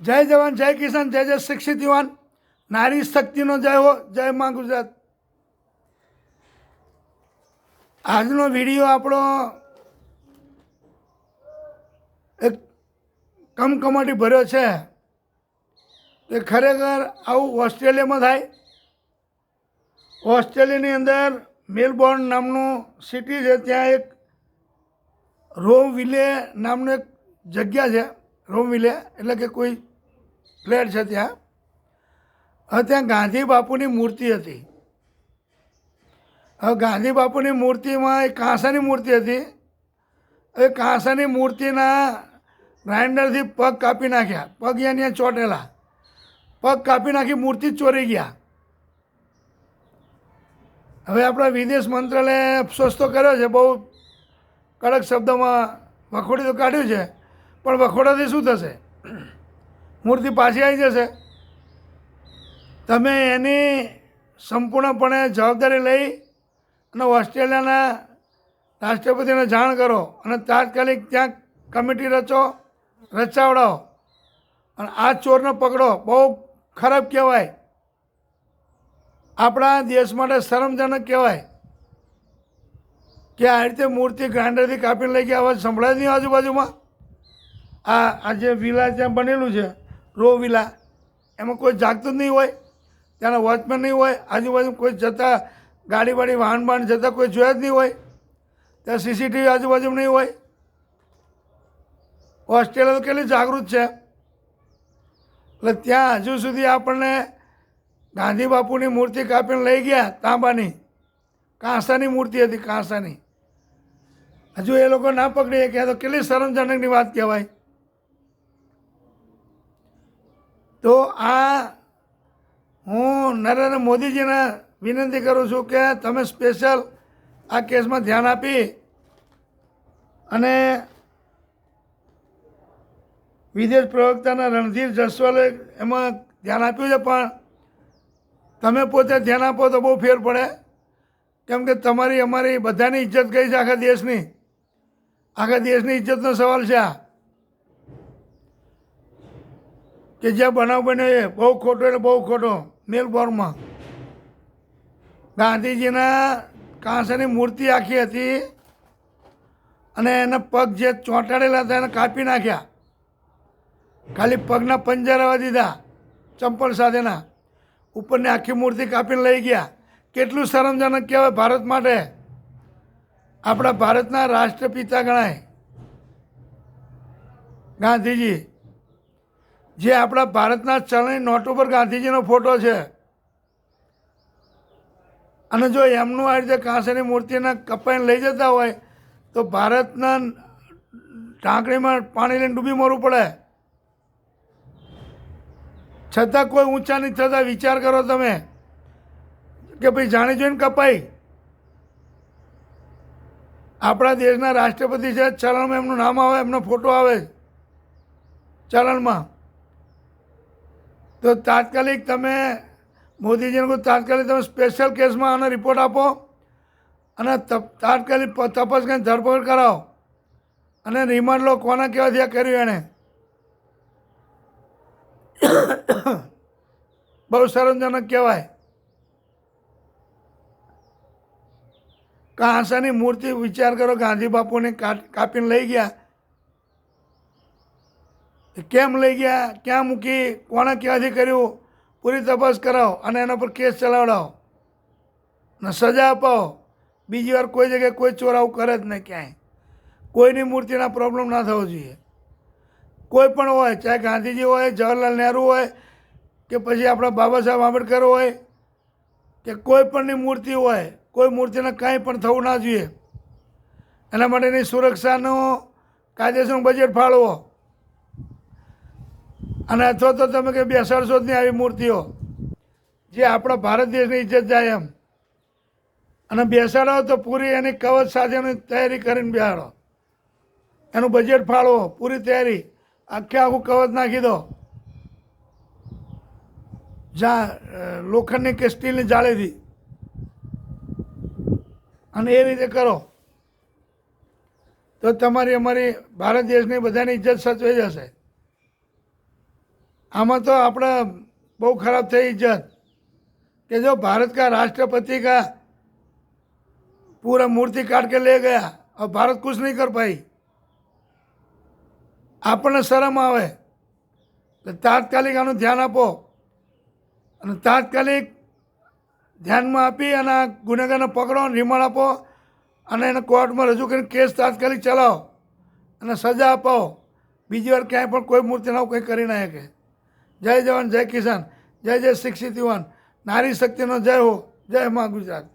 જય જવાન, જય કિસાન, જય જય શિક્ષિત યુવાન, નારી શક્તિનો જય હો, જય માં ગુજરાત. આજનો વિડીયો આપણો એક કમકમાટી ભર્યો છે કે ખરેખર આવું ઓસ્ટ્રેલિયામાં થાય. ઓસ્ટ્રેલિયાની અંદર મેલબોર્ન નામનું સિટી છે, ત્યાં એક રોમવિલે નામનું એક જગ્યા છે. રોમવિલે એટલે કે કોઈ ફ્લેટ છે ત્યાં. હવે ત્યાં ગાંધી બાપુની મૂર્તિ હતી. હવે ગાંધી બાપુની મૂર્તિમાં એક કાંસાની મૂર્તિ હતી. એ કાંસાની મૂર્તિના ગ્રાઇન્ડરથી પગ કાપી નાખ્યા. પગ ત્યાં ચોટેલા, પગ કાપી નાખી, મૂર્તિ ચોરી ગયા. હવે આપણા વિદેશ મંત્રાલયે અફસોસ તો કર્યો છે, બહુ કડક શબ્દોમાં વખોડી તો કાઢ્યું છે, પણ વખોડાથી શું થશે? મૂર્તિ પાછી આવી જશે. તમે એની સંપૂર્ણપણે જવાબદારી લઈ અને ઓસ્ટ્રેલિયાના રાષ્ટ્રપતિને જાણ કરો અને તાત્કાલિક ત્યાં કમિટી રચાવડાવો અને આ ચોરને પકડો. બહુ ખરાબ કહેવાય, આપણા દેશ માટે શરમજનક કહેવાય કે આ રીતે મૂર્તિ ગ્રાઇન્ડરથી કાપીને લઈ ગયા. અવાજ સંભળાય નહીં આજુબાજુમાં. આ જે વિલા ત્યાં બનેલું છે, રો વિલા, એમાં કોઈ જાગતું જ નહીં હોય, ત્યાંના વોચમેન નહીં હોય, આજુબાજુ કોઈ જતા ગાડી વાડી વાહન જતા કોઈ જોયા જ નહીં હોય, ત્યાં સીસીટીવી આજુબાજુ નહીં હોય. ઓસ્ટ્રેલિયા તો કેટલી જાગૃત છે. એટલે ત્યાં હજુ સુધી આપણને ગાંધી બાપુની મૂર્તિ કાપીને લઈ ગયા. તાંબાની કાંસાની મૂર્તિ હતી, કાંસાની. હજુ એ લોકો ના પકડી ગયા તો કેટલી શરમજનકની વાત કહેવાય. તો આ હું નરેન્દ્ર મોદીજીને વિનંતી કરું છું કે તમે સ્પેશિયલ આ કેસમાં ધ્યાન આપી અને વિદેશ પ્રવક્તાના રણધીર જસવાલે એમાં ધ્યાન આપ્યું છે, પણ તમે પોતે ધ્યાન આપો તો બહુ ફેર પડે. કેમ કે તમારી અમારી બધાની ઇજ્જત ગઈ છે, આખા દેશની. આખા દેશની ઇજ્જતનો સવાલ છે આ, કે જ્યાં બનાવ બન્યો એ બહુ ખોટો, એટલે બહુ ખોટો. મેલબોર્નમાં ગાંધીજીના કાંસાની મૂર્તિ આખી હતી અને એના પગ જે ચોંટાડેલા હતા એને કાપી નાખ્યા. ખાલી પગના પંજા રહેવા દીધા, ચંપલ સાથેના. ઉપરની આખી મૂર્તિ કાપીને લઈ ગયા. કેટલું શરમજનક કહેવાય ભારત માટે. આપણા ભારતના રાષ્ટ્રપિતા ગણાય ગાંધીજી. જે આપણા ભારતના ચલણી નોટો પર ગાંધીજીનો ફોટો છે. અને જો એમનું આ રીતે કાંસાની મૂર્તિને કપાઈને લઈ જતા હોય તો ભારતના ઢાંકણીમાં પાણી લઈને ડૂબી મરવું પડે. છતાં કોઈ ઊંચા નહીં થતા. વિચાર કરો તમે કે ભાઈ જાણી જોઈને કપાઈ. આપણા દેશના રાષ્ટ્રપતિ છે, ચલણમાં એમનું નામ આવે, એમનો ફોટો આવે ચલણમાં. તો તાત્કાલિક તમે મોદીજીને કહો, તાત્કાલિક તમે સ્પેશિયલ કેસમાં આનો રિપોર્ટ આપો અને તાત્કાલિક તપાસ કરીને ધરપકડ કરાવો અને રિમાન્ડ લો. કોના કહેવાથી આ કર્યું એણે. બહુ શરમજનક કહેવાય. કાંસાની મૂર્તિ વિચાર કરો, ગાંધી બાપુને કાપીને લઈ ગયા. કેમ લઈ ગયા, ક્યાં મૂકી, કોણે ક્યાંથી કર્યું, પૂરી તપાસ કરાવો અને એના પર કેસ ચલાવડાવો અને સજા અપાવો. બીજી વાર કોઈ જગ્યાએ કોઈ ચોર આવું કરે જ નહીં ક્યાંય. કોઈની મૂર્તિના પ્રોબ્લેમ ના થવો જોઈએ. કોઈ પણ હોય, ચાહે ગાંધીજી હોય, જવાહરલાલ નહેરુ હોય, કે પછી આપણા બાબા સાહેબ આંબેડકર હોય, કે કોઈ પણની મૂર્તિ હોય, કોઈ મૂર્તિને કાંઈ પણ થવું ના જોઈએ. એના માટેની સુરક્ષાનું કાયદેસરનું બજેટ ફાળવો. અને અથવા તો તમે કે બેસાડશો જ નહીં આવી મૂર્તિઓ જે આપણા ભારત દેશની ઇજ્જત જાય એમ. અને બેસાડો તો પૂરી એની કવચ સાથેની તૈયારી કરીને બેસાડો. એનું બજેટ ફાળવો, પૂરી તૈયારી. આખું કવચ નાખી દો, જ્યાં લોખંડની કે સ્ટીલની જાળીથી, અને એ રીતે કરો તો તમારી અમારી ભારત દેશની બધાની ઇજ્જત સચવાઈ જશે. આમાં તો આપણે બહુ ખરાબ થઈ इज्जत कि जो भारत का राष्ट्रपति का पूरा मूर्ति काट के ले गया और भारत कुछ नहीं कर पाई। આપણને શરમ આવે એટલે તાત્કાલિક આનું ધ્યાન આપો અને તાત્કાલિક ધ્યાનમાં આપી અને આ ગુનેગારને પકડો, રિમાન્ડ આપો અને એને કોર્ટમાં રજૂ કરીને કેસ તાત્કાલિક ચલાવો અને સજા અપાવો. બીજી વાર ક્યાંય પણ કોઈ મૂર્તિને આવું કંઈ કરી ના શકે. જય જવાન, જય કિસાન, જય જય શિક્ષિત યુવાન, નારી શક્તિનો જય હો, જય મા ગુજરાત.